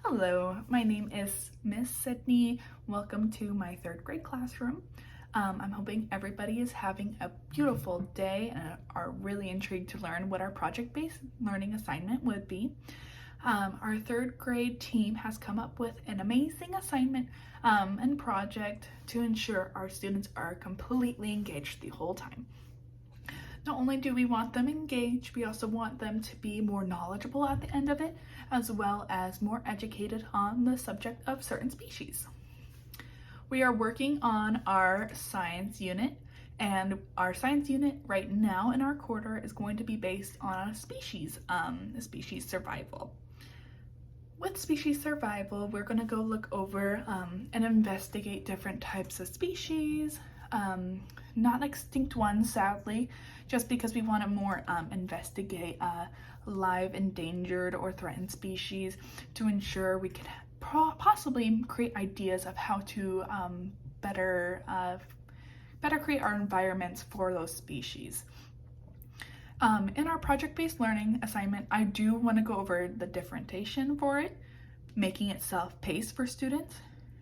Hello, my name is Miss Sydney. Welcome to my third grade classroom. I'm hoping everybody is having a beautiful day and are really intrigued to learn what our project-based learning assignment would be. Our third grade team has come up with an amazing assignment and project to ensure our students are completely engaged the whole time. Not only do we want them engaged, we also want them to be more knowledgeable at the end of it, as well as more educated on the subject of certain species. We are working on our science unit, and our science unit right now in our quarter is going to be based on a species survival. With species survival, we're going to go look over and investigate different types of species, not extinct ones, sadly, just because we want to more investigate live, endangered, or threatened species to ensure we could possibly create ideas of how to better create our environments for those species. In our project-based learning assignment, I do want to go over the differentiation for it, making it self-paced for students,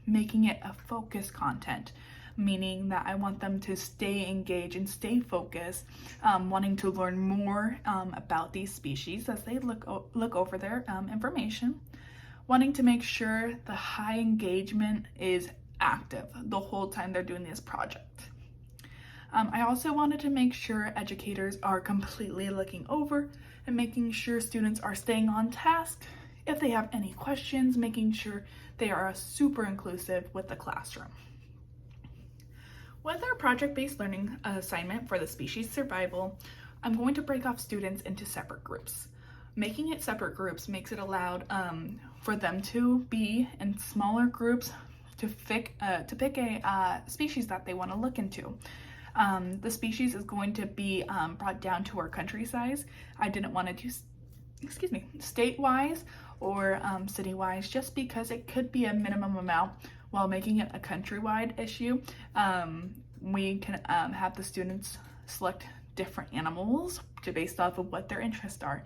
making it a focused content, meaning that I want them to stay engaged and stay focused, wanting to learn more about these species as they look over their information, wanting to make sure the high engagement is active the whole time they're doing this project. I also wanted to make sure educators are completely looking over and making sure students are staying on task. If they have any questions, making sure they are super inclusive with the classroom. With our project-based learning assignment for the species survival, I'm going to break off students into separate groups. Making it separate groups makes it allowed for them to be in smaller groups to pick a species that they want to look into. The species is going to be brought down to our country size. I didn't want to do, state-wise or city-wise, just because it could be a minimum amount. While making it a countrywide issue, we can have the students select different animals based off of what their interests are,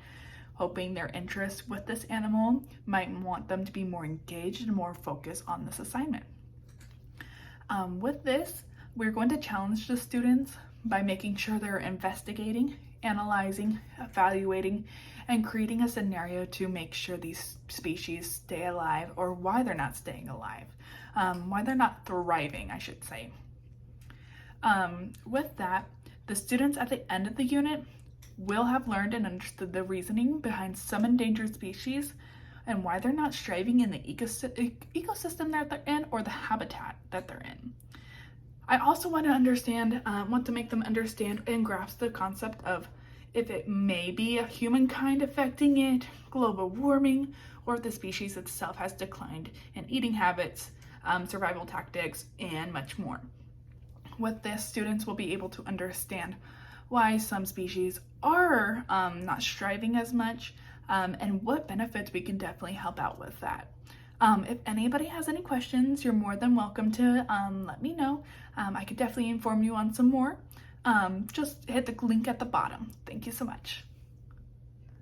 hoping their interest with this animal might want them to be more engaged and more focused on this assignment. With this, we're going to challenge the students by making sure they're investigating, analyzing, evaluating, and creating a scenario to make sure these species stay alive, or why they're not staying alive, why they're not thriving, I should say. With that, the students at the end of the unit will have learned and understood the reasoning behind some endangered species and why they're not thriving in the ecosystem that they're in or the habitat that they're in. I also want to make them understand and grasp the concept of if it may be a humankind affecting it, global warming, or if the species itself has declined in eating habits, survival tactics, and much more. With this, students will be able to understand why some species are not striving as much, and what benefits we can definitely help out with that. If anybody has any questions, you're more than welcome to let me know. I could definitely inform you on some more. Just hit the link at the bottom. Thank you so much.